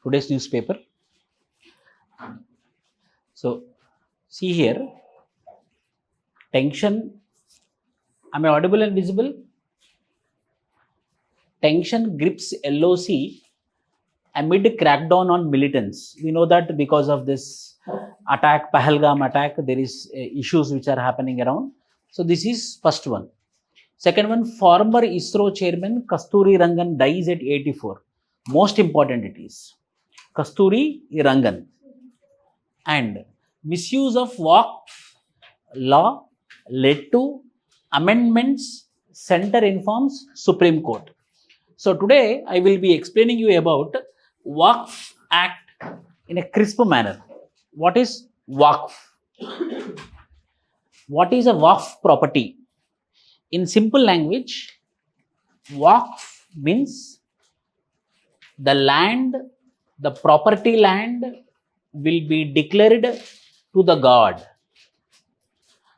today's newspaper. So, see here, tension. Am I audible and visible? Tension grips LOC amid crackdown on militants. We know that because of this attack, Pahalgam attack, there is issues which are happening around. So, this is first one. Second one, former ISRO chairman Kasturi Rangan dies at 84. Most important it is. Kasturi Rangan. And misuse of Waqf law led to amendments, center informs Supreme Court. So today I will be explaining you about Waqf Act in a crisp manner. What is Waqf? What is a Waqf property? In simple language, Waqf means the land, the property land will be declared to the God.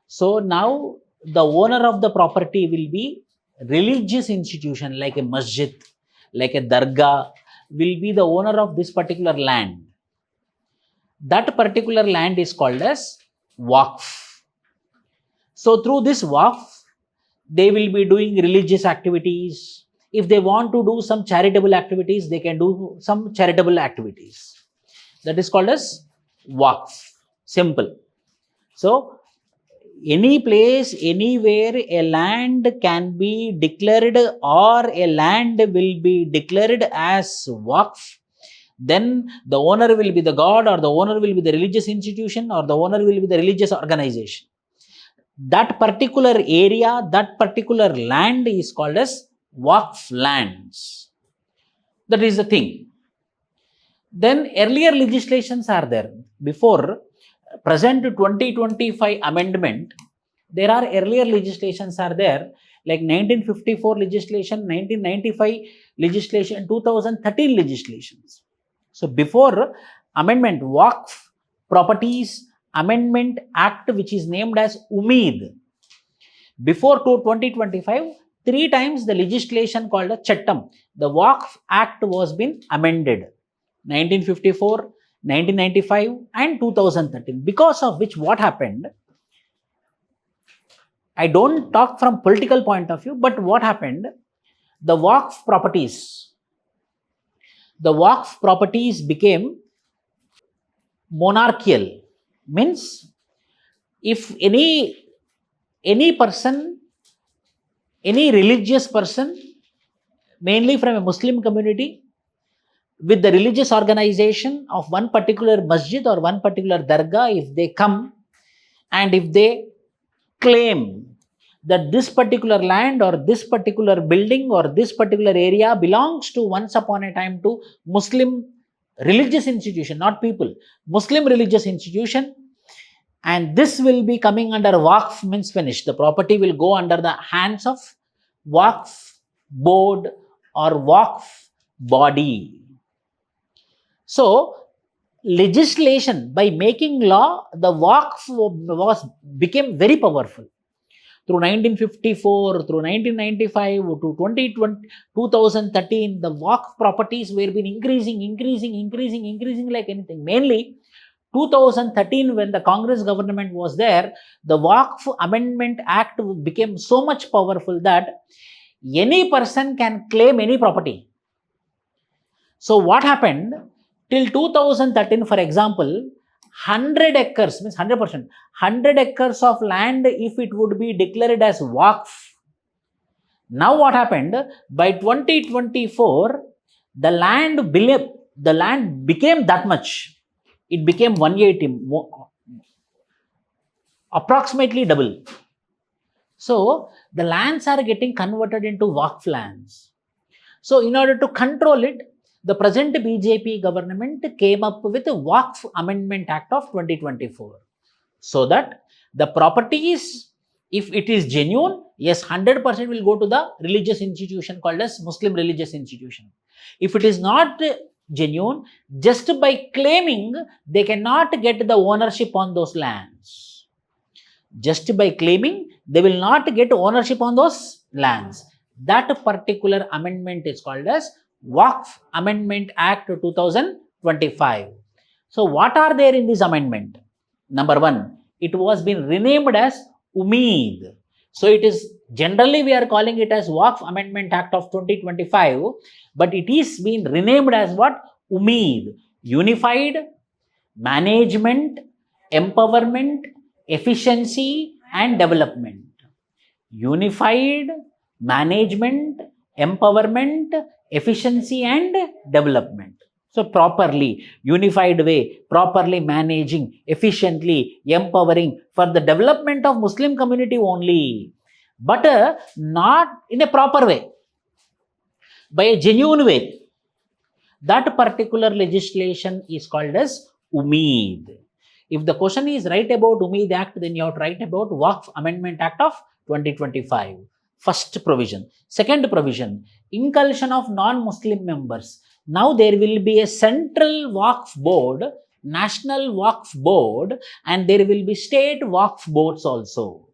So now the owner of the property will be religious institution like a masjid, like a dargah, will be the owner of this particular land. That particular land is called as Waqf. So through this Waqf, they will be doing religious activities. If they want to do some charitable activities, they can do some charitable activities. That is called as Waqf. Simple. So, any place, anywhere a land can be declared or a land will be declared as Waqf, then the owner will be the God, or the owner will be the religious institution, or the owner will be the religious organization. That particular area, that particular land is called as Waqf lands. That is the thing. Then earlier legislations are there. Before present 2025 amendment, there are earlier legislations are there, like 1954 legislation, 1995 legislation, 2013 legislations. So before amendment, Waqf Properties Amendment Act, which is named as Umeed. Before 2025, 3 times the legislation called a Chattam. The Waqf Act was been amended. 1954, 1995 and 2013. Because of which what happened, I don't talk from political point of view, but what happened, the Waqf properties became monarchical. Means if any person, any religious person, mainly from a Muslim community, with the religious organization of one particular masjid or one particular dargah, if they come and if they claim that this particular land or this particular building or this particular area belongs to once upon a time to Muslim religious institution, not people, Muslim religious institution, and this will be coming under Waqf, means finished. The property will go under the hands of Waqf board or Waqf body. So, legislation, by making law, the Waqf became very powerful. Through 1954, through 1995 to 2013, the Waqf properties were been increasing like anything. Mainly 2013, when the Congress government was there, the Waqf Amendment Act became so much powerful that any person can claim any property. So what happened? Till 2013, for example, 100 acres, means 100%, 100 acres of land, if it would be declared as Waqf. Now what happened? By 2024, the land became that much. It became 180, approximately double. So, the lands are getting converted into Waqf lands. So, in order to control it, the present BJP government came up with a Waqf Amendment Act of 2024. So that the properties, if it is genuine, yes, 100% will go to the religious institution called as Muslim religious institution. If it is not genuine, just by claiming, they cannot get the ownership on those lands. Just by claiming, they will not get ownership on those lands. That particular amendment is called as Waqf Amendment Act 2024. 25. So what are there in this amendment? Number one, it was been renamed as Umeed. So it is generally we are calling it as Waqf Amendment Act of 2025, but it is being renamed as what? Umeed. Unified Management, Empowerment, Efficiency and Development. Unified Management, Empowerment, Efficiency and Development. So properly, unified way, properly managing, efficiently, empowering for the development of Muslim community only, but not in a proper way, by a genuine way. That particular legislation is called as Umeed. If the question is right about Umeed Act, then you have to write about Waqf Amendment Act of 2025. First provision. Second provision, inclusion of non-Muslim members. Now there will be a central Waqf board, national Waqf board, and there will be state Waqf boards also.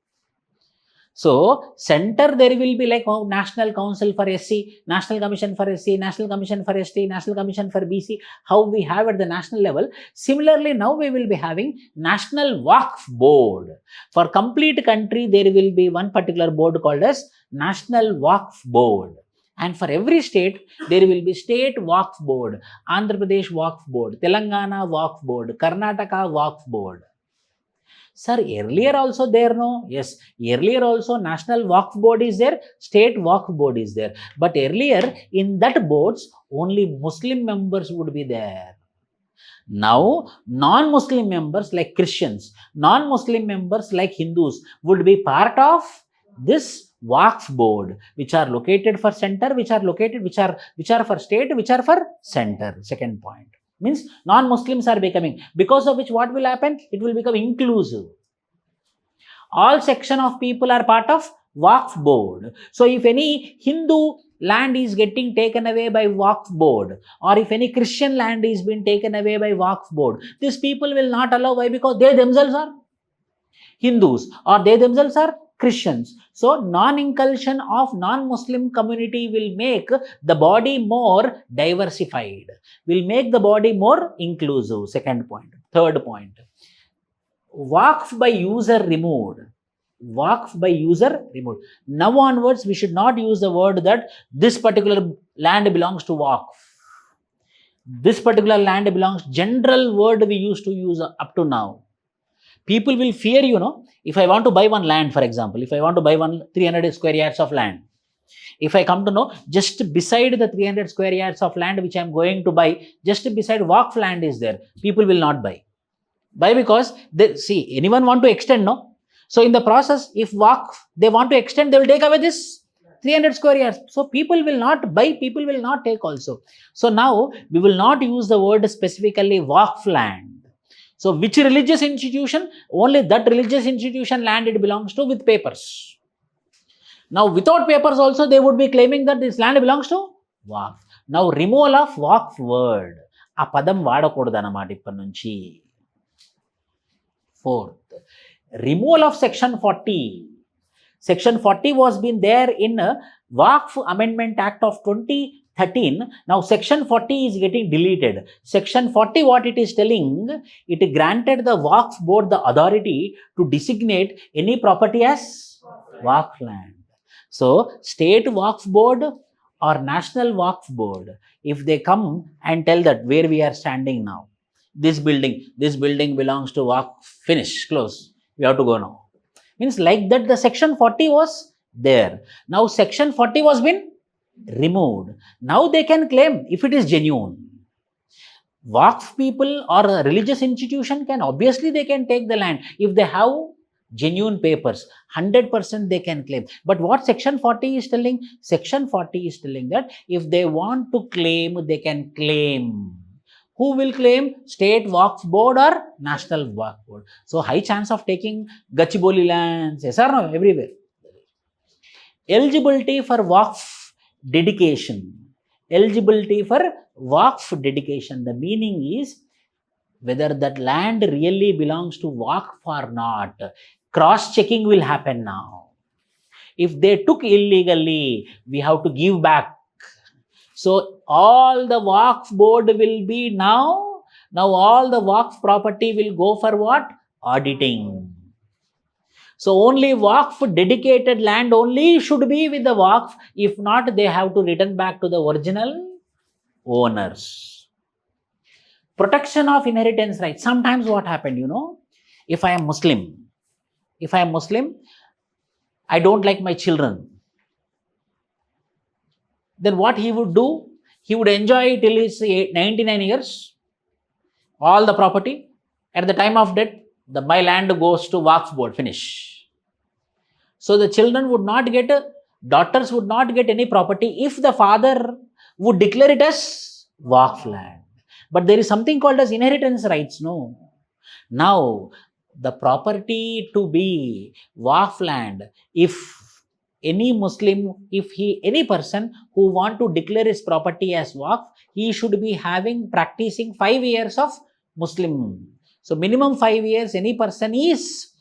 So, center there will be like National Council for SC, National Commission for SC, National Commission for ST, National Commission for BC, how we have at the national level. Similarly, now we will be having National Waqf Board. For complete country, there will be one particular board called as National Waqf Board. And for every state, there will be State Waqf Board, Andhra Pradesh Waqf Board, Telangana Waqf Board, Karnataka Waqf Board. Sir, earlier also there, no? Yes, earlier also National Waqf Board is there, State Waqf Board is there. But earlier in that boards, only Muslim members would be there. Now, non-Muslim members like Christians, non-Muslim members like Hindus would be part of this Waqf Board, which are located for center, which are for state, which are for center. Second point. Means non-Muslims are becoming, because of which what will happen? It will become inclusive. All section of people are part of Waqf Board. So if any Hindu land is getting taken away by Waqf Board, or if any Christian land is being taken away by Waqf Board, these people will not allow. Why? Because they themselves are Hindus or they themselves are Christians. So non-inclusion of non-Muslim community will make the body more diversified, will make the body more inclusive. Second point. Third point. Waqf by user removed. Waqf by user removed. Now onwards, we should not use the word that this particular land belongs to Waqf. This particular land belongs, general word we used to use up to now. People will fear, if I want to buy one land, for example, if I want to buy 300 square yards of land, if I come to know just beside the 300 square yards of land which I am going to buy, just beside Waqf land is there, people will not buy. Why? Because anyone want to extend, no? So in the process, if Waqf, they want to extend, they will take away this 300 square yards. So people will not buy, people will not take also. So now we will not use the word specifically Waqf land. So which religious institution? Only that religious institution land it belongs to with papers. Now without papers also they would be claiming that this land belongs to Waqf. Now removal of Waqf word. A padam vaadakodudannamata ippadi nunchi. Fourth, removal of section 40. Section 40 was been there in Waqf Amendment Act of 2013. Now section 40 is getting deleted. Section 40, what it is telling, it granted the Waqf board the authority to designate any property as Waqf land. So state Waqf board or national Waqf board, if they come and tell that where we are standing now, this building belongs to Waqf, finish, close, we have to go now. Means like that the section 40 was there. Now section 40 was been removed. Now they can claim if it is genuine. Waqf people or a religious institution can, obviously they can take the land. If they have genuine papers, 100% they can claim. But what section 40 is telling? Section 40 is telling that if they want to claim, they can claim. Who will claim? State Waqf board or national Waqf board. So high chance of taking Gachibowli lands, yes or no, everywhere. Eligibility for Waqf dedication. Eligibility for Waqf dedication. The meaning is whether that land really belongs to Waqf or not. Cross-checking will happen now. If they took illegally, we have to give back. So all the Waqf board will be now all the Waqf property will go for what? Auditing. So only Waqf dedicated land only should be with the Waqf. If not, they have to return back to the original owners. Protection of inheritance rights. Sometimes what happened, if I am Muslim, I don't like my children. Then what he would do? He would enjoy till his 99 years, all the property. At the time of death, my land goes to Waqf board, finish. So the children would not get, daughters would not get any property if the father would declare it as Waqf land. But there is something called as inheritance rights, no? Now, the property to be Waqf land, if any Muslim, any person who want to declare his property as Waqf, he should be practicing 5 years of Muslim. So minimum 5 years, any person is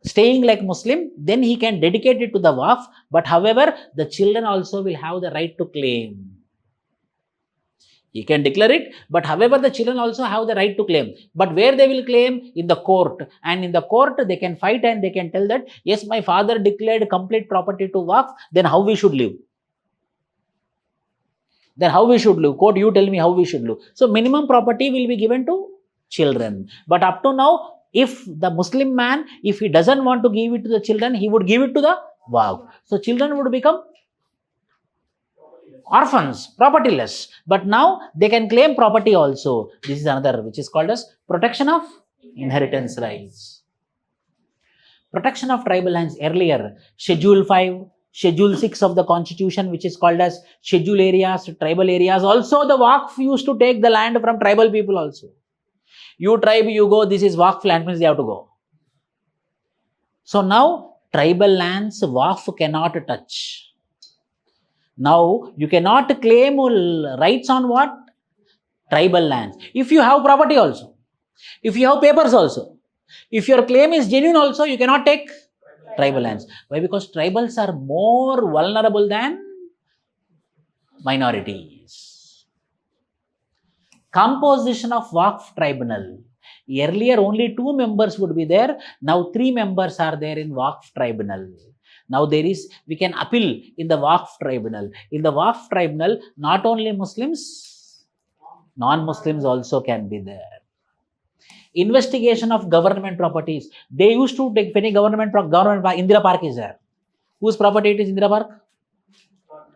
staying like Muslim, then he can dedicate it to the Waqf. But however, the children also will have the right to claim. He can declare it, but however, the children also have the right to claim. But where they will claim? In the court. And in the court, they can fight and they can tell that, yes, my father declared complete property to Waqf, then how we should live? Court, you tell me how we should live. So minimum property will be given to children. But up to now, if the Muslim man, if he doesn't want to give it to the children, he would give it to the Waqf. So children would become orphans, propertyless. But now they can claim property also. This is another which is called as protection of inheritance rights. Protection of tribal lands. Earlier, Schedule 5, Schedule 6 of the Constitution, which is called as schedule areas, tribal areas. Also the Waqf used to take the land from tribal people also. You tribe, you go, this is Waqf land, means they have to go. So now tribal lands Waqf cannot touch. Now, you cannot claim rights on what? Tribal lands. If you have property also, if you have papers also, if your claim is genuine also, you cannot take tribal lands. Why? Because tribals are more vulnerable than minorities. Composition of Waqf tribunal. Earlier, only 2 members would be there. Now, 3 members are there in Waqf tribunal. Now we can appeal in the Waqf tribunal. In the Waqf tribunal, not only Muslims, non-Muslims also can be there. Investigation of government properties. They used to take any government park, Indira Park is there. Whose property it is, Indira Park?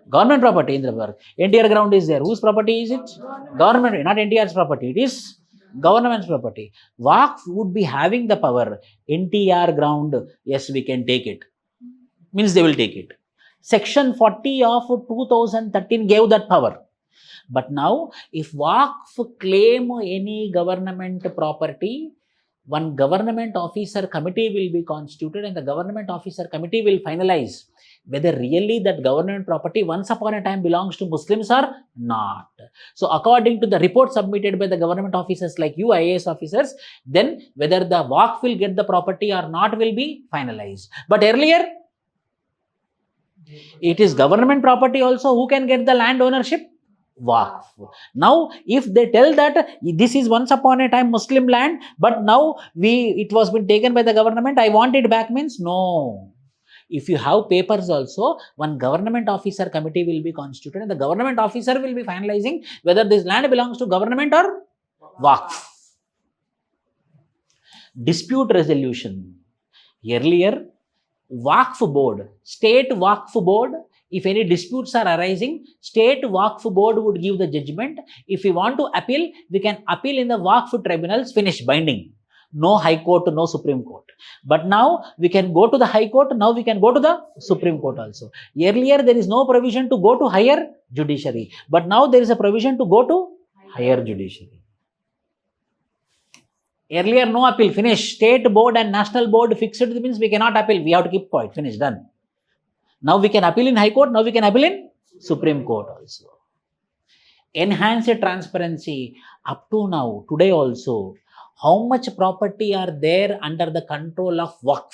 Government property, Indira Park. NTR ground is there. Whose property is it? Government, not NTR's property. It is government's property. Waqf would be having the power. NTR ground, yes, we can take it. Means they will take it. Section 40 of 2013 gave that power. But now, if Waqf claim any government property, one government officer committee will be constituted and the government officer committee will finalize whether really that government property once upon a time belongs to Muslims or not. So according to the report submitted by the government officers like you IAS officers, then whether the Waqf will get the property or not will be finalized. But earlier, it is government property also. Who can get the land ownership? Waqf. Now, if they tell that this is once upon a time Muslim land, but now it was been taken by the government, I want it back, means no. If you have papers also, one government officer committee will be constituted and the government officer will be finalizing whether this land belongs to government or Waqf. Dispute resolution. Earlier, Waqf board, state Waqf board, if any disputes are arising, state Waqf board would give the judgment. If we want to appeal, we can appeal in the Waqf tribunals, finish, binding. No high court, no Supreme Court. But now we can go to the high court, now we can go to the Supreme Court also. Earlier there is no provision to go to higher judiciary, but now there is a provision to go to higher judiciary. Earlier, no appeal, finish. State board and national board fixed means we cannot appeal. We have to keep quiet, finish, done. Now we can appeal in High Court, now we can appeal in Supreme Court also. Enhanced transparency. Up to now, today also, how much property are there under the control of Waqf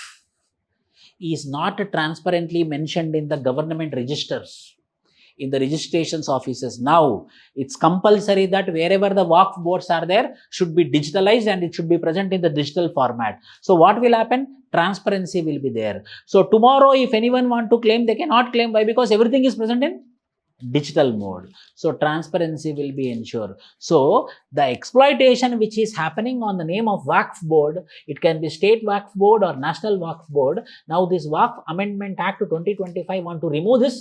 is not transparently mentioned in the government registers. in the registrations offices. Now it's compulsory that wherever the waqf boards are there should be digitalized and it should be present in the digital format. So what will happen? Transparency will be there. So tomorrow if anyone want to claim, they cannot claim. Why? Because everything is present in digital mode. So transparency will be ensured. So the exploitation which is happening on the name of Waqf board, it can be state Waqf board or national Waqf board. Now this Waqf Amendment Act 2025 want to remove this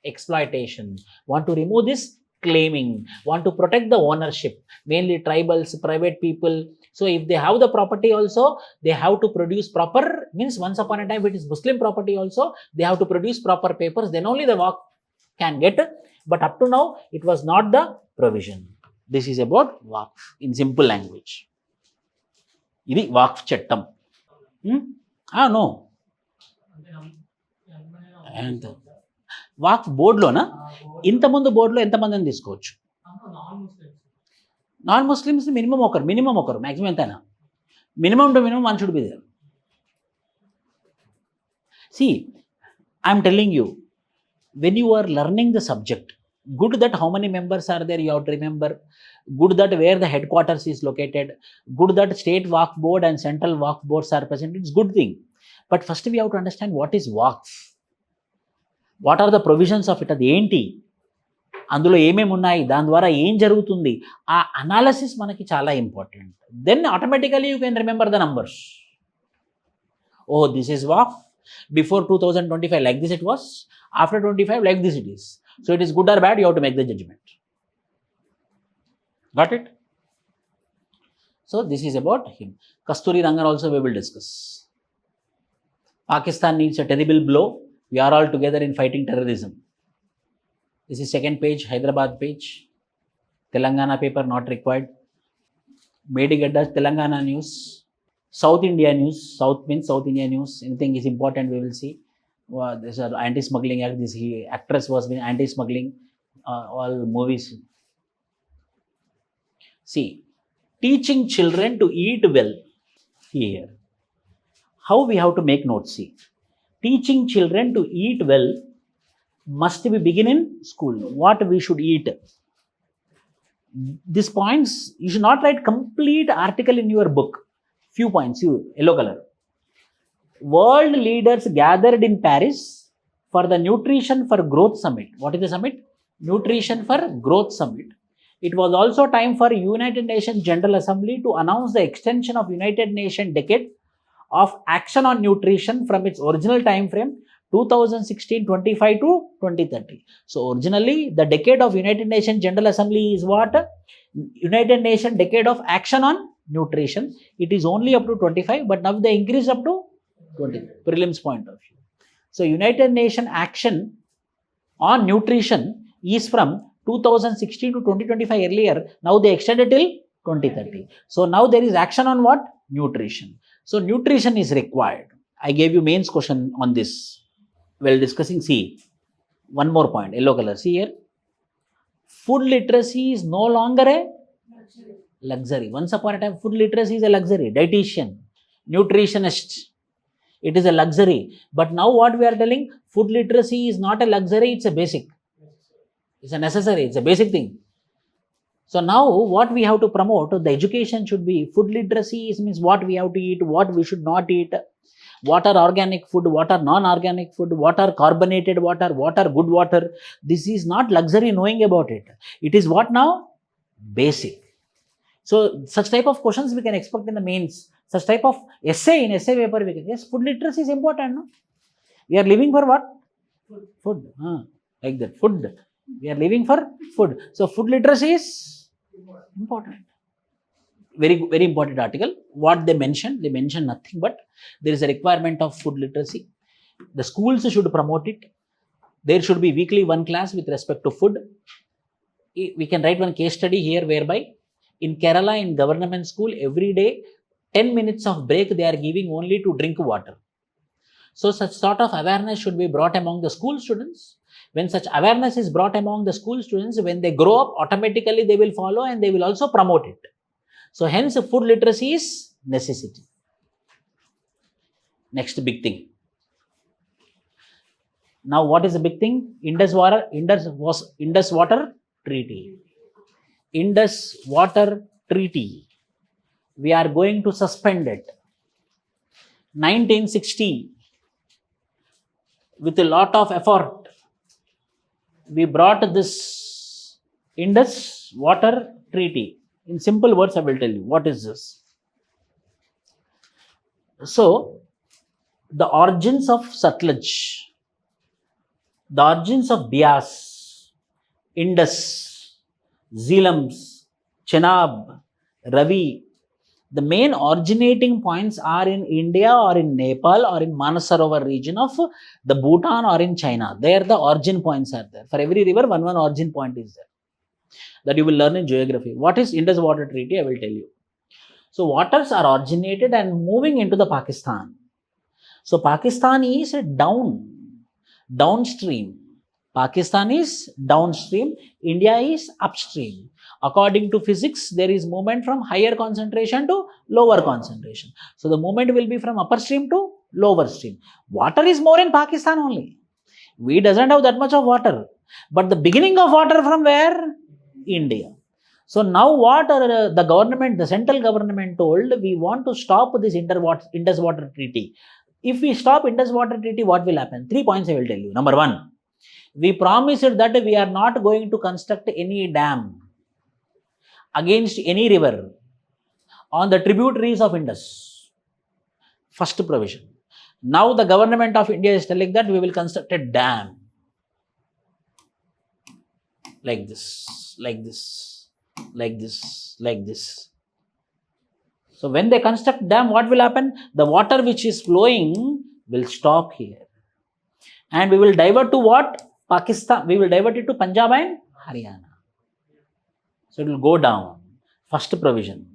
exploitation, want to remove this claiming, want to protect the ownership, mainly tribals, private people. So if they have the property also, they have to produce proper, means once upon a time it is Muslim property also, they have to produce proper papers, then only the Waqf can get, but up to now it was not the provision. This is about Waqf in simple language. Idi Waqf Chattam. No. And Waqf board lo na inta mundu board lo enta mandani తీసుకోవచ్చు. Non Muslims minimum ఒకరు maximum ఎంతైనా minimum two minimum one should be there. See, I am telling you, when you are learning the subject, good that how many members are there you have to remember, good that where the headquarters is located, good that state Waqf board and central Waqf boards are present, it's good thing. But first we have to understand what is Waqf, what are the provisions of it, అది ఏంటి, అందులో ఏమేమి ఉన్నాయి, దాని ద్వారా ఏం జరుగుతుంది, ఆ అనాలిసిస్ మనకి చాలా important. Then automatically you can remember the numbers. Oh, this is Waqf. Before 2025 like this it was, after 25 like this it is. So it is good or bad, you have to make the judgment. Got it? So this is about him. Kasturi Rangan also we will discuss. Pakistan needs a terrible blow. We are all together in fighting terrorism. This is second page, Hyderabad page. Telangana paper not required. Medigadda Telangana news. South India news. South means South India news. Anything is important we will see. This anti-smuggling act. This actress was being anti-smuggling. All movies. See, teaching children to eat well. Here, how we have to make notes. See, teaching children to eat well must be begin in school. What we should eat. These points you should not write complete article in your book. Few points. You yellow color. World leaders gathered in Paris for the Nutrition for Growth Summit. What is the summit? Nutrition for Growth Summit. It was also time for United Nations General Assembly to announce the extension of United Nations Decade of Action on Nutrition from its original time frame 2016-25 to 2030. So originally the decade of United Nations General Assembly is what? United Nations Decade of Action on Nutrition. It is only up to 25, but now they increase up to 20. Prelims point of view. So United Nations Action on Nutrition is from 2016 to 2025 earlier. Now they extended till 2030. So now there is action on what? Nutrition. So nutrition is required. I gave you mains question on this. While discussing, see, one more point, yellow color. See here, food literacy is no longer a luxury. Once upon a time, food literacy is a luxury. Dietitian, nutritionist, it is a luxury. But now what we are telling, food literacy is not a luxury, it's a basic. It's a necessary, it's a basic thing. So now what we have to promote, the education should be food literacy means what we have to eat, what we should not eat, what are organic food, what are non-organic food, what are carbonated water, what are good water. This is not luxury knowing about it. It is what now? Basic. So such type of questions we can expect in the mains. Such type of essay in essay paper we can. Yes, food literacy is important. No? We are living for what? Food. Like that. Food. We are living for food. So food literacy is important. Very, very important article. What they mentioned nothing but there is a requirement of food literacy. The schools should promote it. There should be weekly one class with respect to food. We can write one case study here whereby in Kerala, in government school, every day 10 minutes of break they are giving only to drink water. So such sort of awareness should be brought among the school students. When such awareness is brought among the school students, when they grow up, automatically they will follow and they will also promote it. So hence food literacy is necessity. Next big thing. Now what is the big thing? Indus Water Treaty. Indus Water Treaty. We are going to suspend it. 1960, with a lot of effort, we brought this Indus Water Treaty. In simple words, I will tell you what is this. So, the origins of Sutlej, the origins of Bias, Indus, Zeelams, Chenab, Ravi, the main originating points are in India or in Nepal or in Manasarovar region of the Bhutan or in China. There the origin points are there. For every river, one origin point is there. That you will learn in geography. What is Indus Water Treaty? I will tell you. So waters are originated and moving into the Pakistan. So Pakistan is downstream. Pakistan is downstream. India is upstream. According to physics, there is movement from higher concentration to lower concentration. So the movement will be from upper stream to lower stream. Water is more in Pakistan only. We doesn't have that much of water. But the beginning of water from where? India. So now what the government, the central government told, we want to stop this Indus Water Treaty. If we stop Indus Water Treaty, what will happen? 3 points I will tell you. Number 1, we promised that we are not going to construct any dam against any river on the tributaries of Indus. First provision. Now the government of India is telling that we will construct a dam like this, like this, like this, like this. So when they construct dam, what will happen? The water which is flowing will stop here. And we will divert to what? Pakistan. We will divert it to Punjab and Haryana. So it will go down. First provision.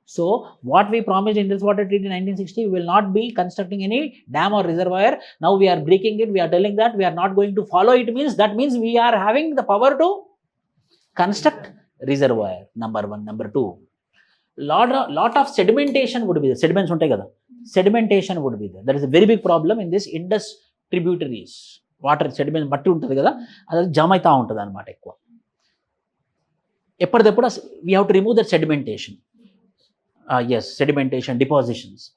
So what we promised in this Water Treaty in 1960, we will not be constructing any dam or reservoir. Now we are breaking it. We are telling that we are not going to follow it. That means we are having the power to construct reservoir. Number 1. Number 2. Lot of sedimentation would be there. Sediments untai kada. Sedimentation would be there. That is a very big problem in this Indus tributaries. Water sediment matti untadi kada. Adu jam aita untadi anamata ekkuva. ఎప్పటికప్పుడు we have to remove that sedimentation. Yes, sedimentation, depositions.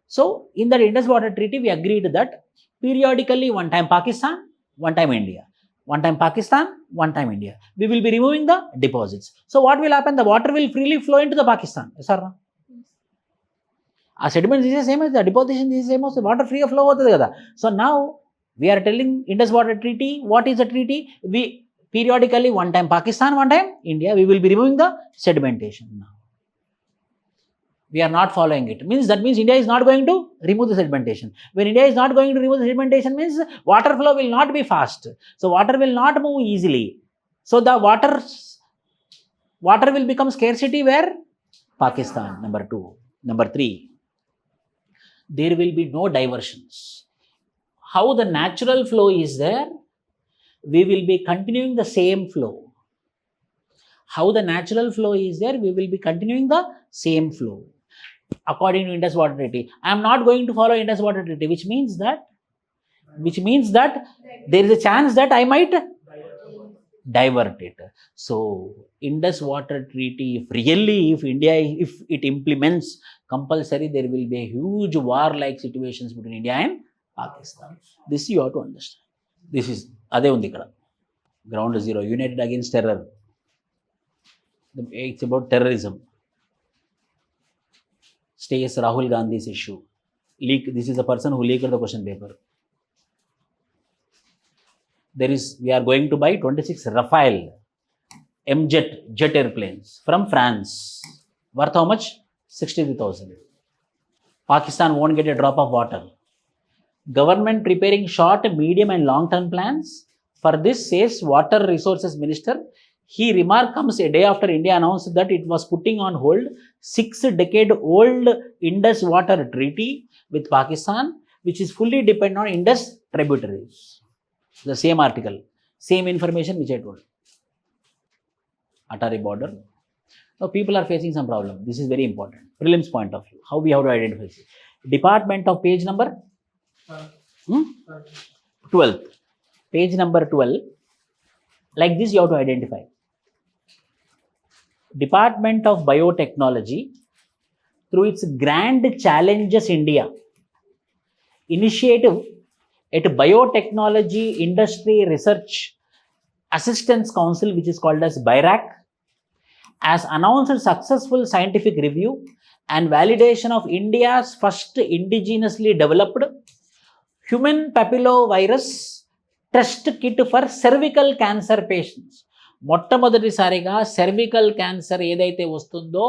So in that Indus Water Treaty, we agreed that periodically, one time Pakistan, one time India. One time Pakistan, one time India. We will be removing the deposits. So what will happen? The water will freely flow into the Pakistan. Yes or no? Sediments is the same as the deposition is the same as the water free of flow. So now we are telling Indus Water Treaty. What is the treaty? We periodically, one time Pakistan, one time India, we will be removing the sedimentation now. We are not following it. That means India is not going to remove the sedimentation. When India is not going to remove the sedimentation, means water flow will not be fast. So water will not move easily. So the water will become scarcity where? Pakistan. Number 2. Number 3. There will be no diversions. How the natural flow is there, we will be continuing the same flow. How the natural flow is there, we will be continuing the same flow. According to Indus Water Treaty, I am not going to follow Indus Water Treaty, which means that there is a chance that I might divert it. So Indus Water Treaty, if India, if it implements compulsory, there will be a huge war-like situations between India and Pakistan. This you have to understand. This is అదే ఉంది ఇక్కడ ground zero United against terror. It's about terrorism. Stays Rahul Gandhi's issue. This is the person who leaked the question paper. We are going to buy 26 Rafale jet airplanes from France. Worth how much? 63,000. Pakistan won't get a drop of water. Government preparing short, medium and long-term plans. For this, says Water Resources Minister. He remark comes a day after India announced that it was putting on hold 6-decade-old Indus Water Treaty with Pakistan, which is fully dependent on Indus tributaries. The same article, same information which I told. Atari border. Now people are facing some problem. This is very important. Prelims point of view. How we have to identify. Department of page number 12th. page number 12, like this you have to identify. Department of Biotechnology, through its Grand Challenges India initiative at Biotechnology Industry Research Assistance Council, which is called as BIRAC, has announced successful scientific review and validation of India's first indigenously developed human papillovirus test kit for cervical cancer patients. మొట్టమొదటిసారిగా cervical cancer ఏదైతే వస్తుందో,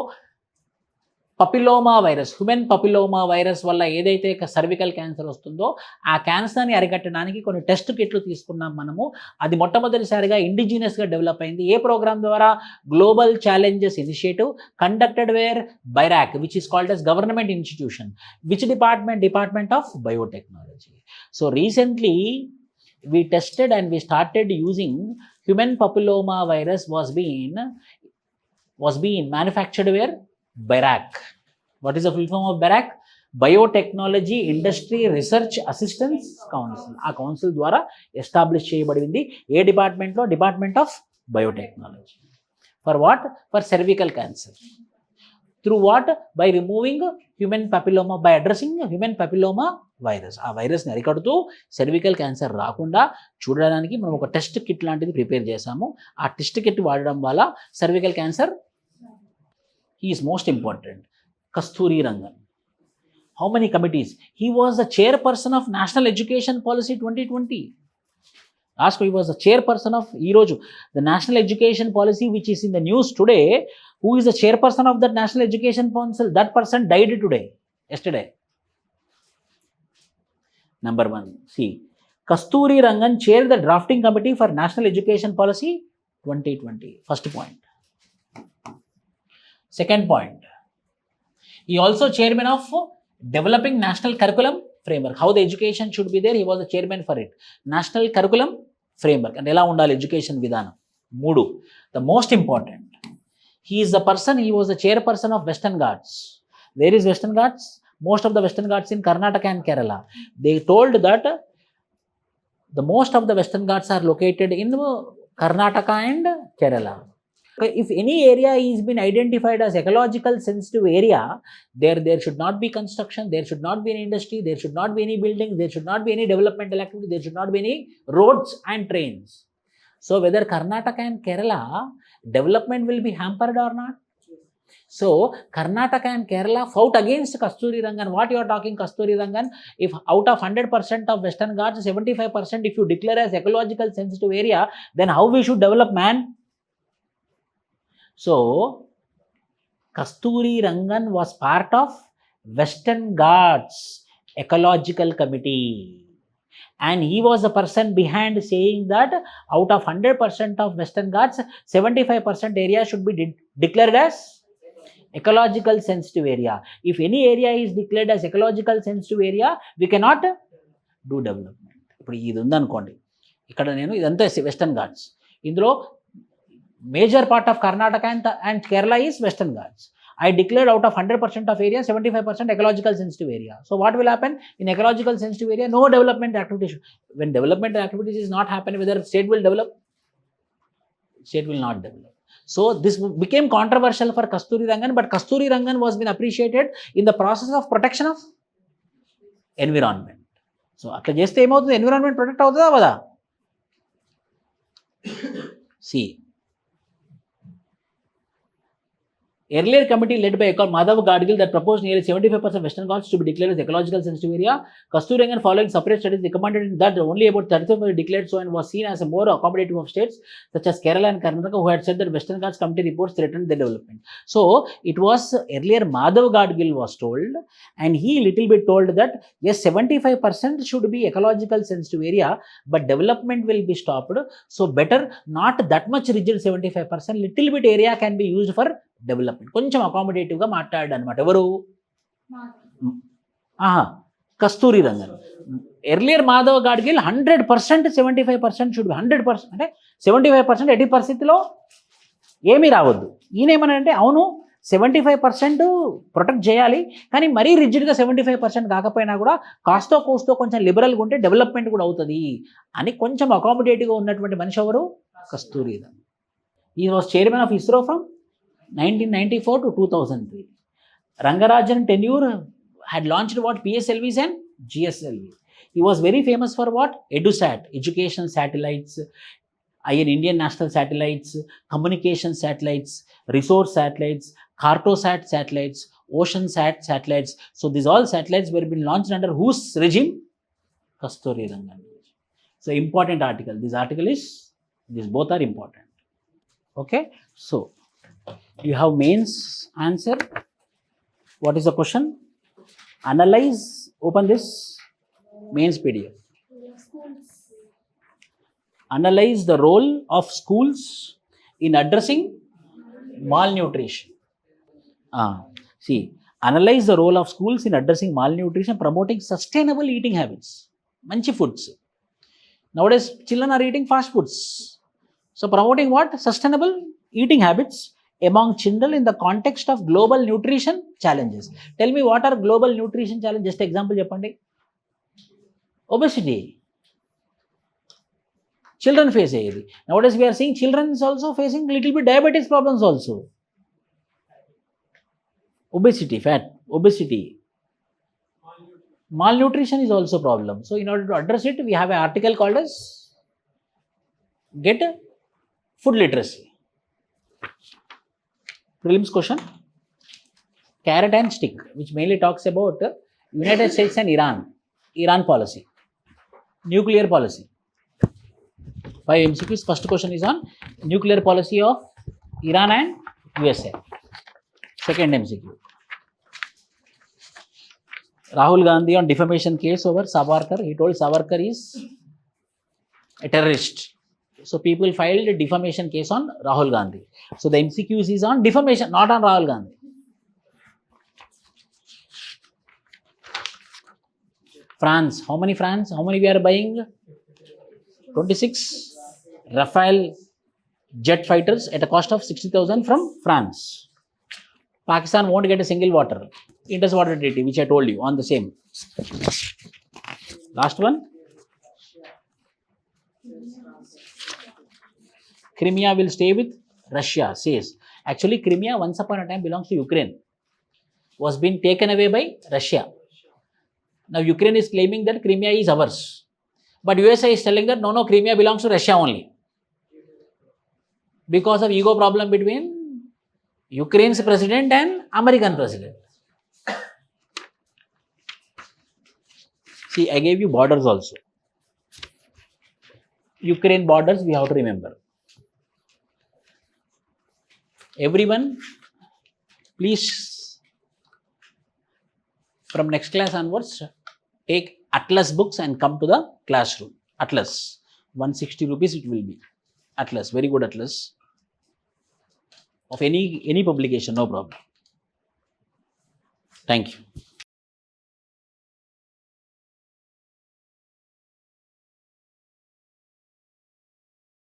పపిలోమా virus, human పపిలోమా virus వల్ల ఏదైతే cervical cancer వస్తుందో ఆ క్యాన్సర్ని అరికట్టడానికి కొన్ని టెస్ట్ కిట్లు తీసుకున్నాం మనము. అది మొట్టమొదటిసారిగా ఇండిజినియస్గా డెవలప్ అయింది. ఏ ప్రోగ్రామ్ ద్వారా? Global challenges initiative conducted where BIRAC, which is called as government institution. Which department? Department of biotechnology. So recently we tested and we started using human papilloma virus was being manufactured where? BIRAC. What is the full form of BIRAC? Biotechnology Industry Research Assistance Council. ఆ council ద్వారా establish చేయబడింది. ఏ డిపార్ట్మెంట్లో? Department of biotechnology. For what? For cervical cancer. Through what? By removing human papilloma, by addressing human papilloma virus. ఆ వైరస్ని అరికడుతూ cervical cancer రాకుండా చూడడానికి మనం ఒక టెస్ట్ కిట్ లాంటిది ప్రిపేర్ చేశాము. ఆ టెస్ట్ కిట్ వాడడం వల్ల cervical cancer, he is most important. Kasturi Rangan. How many committees? He was the chairperson of National Education Policy 2020. Ask, he was the chairperson of Iroju, the National Education Policy, which is in the news today. Who is the chairperson of that National Education Council? That person died yesterday. Number 1. See, Kasturi Rangan chaired the drafting committee for National Education Policy 2020. First point. Second point, he also chairman of developing National Curriculum Framework. How the education should be there, he was the chairman for it. National Curriculum Framework. And ela undali education vidhanam. 3. The most important, he is the person, he was the chairperson of Western Ghats. Where is Western Ghats? Most of the Western Ghats in Karnataka and Kerala. They told that the most of the Western Ghats are located in Karnataka and Kerala. If any area is been identified as ecological sensitive area, there should not be construction, there should not be any industry, there should not be any buildings, there should not be any developmental activity, there should not be any roads and trains. So whether Karnataka and Kerala, development will be hampered or not? So Karnataka and Kerala fought against Kasturi Rangan. What you are talking, Kasturi Rangan? If out of 100% of Western Ghats, 75% if you declare as ecological sensitive area, then how we should develop, man? So, Kasturi Rangan was part of Western Ghats Ecological Committee. And he was the person behind saying that out of 100% of Western Ghats, 75% area should be declared as ecological sensitive area. If any area is declared as ecological sensitive area, we cannot do development. ఇప్పుడు ఇది ఉందనుకోండి, ఇక్కడ నేను ఇదంతా Western Ghats. ఇందులో major part of Karnataka and Kerala is Western Ghats. I declared out of 100% of area, 75% ecological sensitive area. So what will happen? In ecological sensitive area, no development activity. When development activities is not happening, whether state will develop? State will not develop. So this became controversial for Kasturi Rangan, but Kasturi Rangan was been appreciated in the process of protection of environment. So atla chesthe em avutundi? Environment protect avutada avada? See, earlier committee led by Madhav Gadgil that proposed nearly 75% of Western Ghats to be declared as ecological sensitive area. Kasturi Rangan, following separate studies, recommended that only about 35% declared so and was seen as a more accommodative of states such as Kerala and Karnataka, who had said that Western Ghats committee reports threatened their development. So it was earlier Madhav Gadgil was told, and he little bit told that yes, 75% should be ecological sensitive area, but development will be stopped. So better not that much rigid 75%, little bit area can be used for development. కొంచెం అకామిడేటివ్గా మాట్లాడాడు అనమాట. ఎవరు? Kasturi Rangan. Earlier Madhav Gadgil 100%, 75% should be 100%, అంటే 75% ఎట్టి పరిస్థితిలో ఏమీ రావద్దు. ఈయన ఏమనంటే అవును 75% ప్రొటెక్ట్ చేయాలి, కానీ మరీ రిజిడ్గా 75% కాకపోయినా కూడా కాస్తో కోస్తో కొంచెం లిబరల్గా ఉంటే డెవలప్మెంట్ కూడా అవుతుంది అని కొంచెం అకామిడేటివ్గా ఉన్నటువంటి మనిషి ఎవరు? కస్తూరిరంగన్. ఈ was chairman of ISRO from 1994 to 2003. Rangarajan tenure had launched what? PSLVs and GSLV. He was very famous for what? EduSat, education satellites, Indian national satellites, communication satellites, resource satellites, Cartosat satellites, OceanSat satellites. So these all satellites were being launched under whose regime? Kasturirangan. So important article. This article is, these both are important. Okay. So you have mains answer. What is the question? Analyze, open this mains PDF. Analyze the role of schools in addressing malnutrition. See, analyze the role of schools in addressing malnutrition, promoting sustainable eating habits. Manchi foods. Nowadays, children are eating fast foods. So, promoting what? Sustainable eating habits among children in the context of global nutrition challenges. Tell me, what are global nutrition challenges? Just example cheppandi. Obesity. Children face it. Nowadays we are seeing children is also facing little bit diabetes problems also. Obesity, fat, obesity. Malnutrition is also problem. So in order to address it, we have an article called as Get Food Literacy. Prelims question. Carrot and stick, which mainly talks about United States and Iran policy, nuclear policy. 5 MCQs. First question is on nuclear policy of Iran and USA. Second MCQ. Rahul Gandhi on defamation case over Savarkar. He told Savarkar is a terrorist. So people filed a defamation case on Rahul Gandhi. So the MCQs is on defamation, not on Rahul Gandhi. France. How many France? How many we are buying? 26 Rafale jet fighters at a cost of 60,000 from France. Pakistan won't get a single water. Indus Water Treaty, which I told you on the same. Last one. Crimea will stay with Russia, says. Actually, Crimea once upon a time belongs to Ukraine. Was being taken away by Russia. Now Ukraine is claiming that Crimea is ours. But USA is telling that no, Crimea belongs to Russia only. Because of ego problem between Ukraine's president and American president. See, I gave you borders also. Ukraine borders we have to remember. Everyone, please, from next class onwards, take Atlas books and come to the classroom. Atlas, 160 rupees it will be. Atlas, very good Atlas. Of any publication, no problem. Thank you.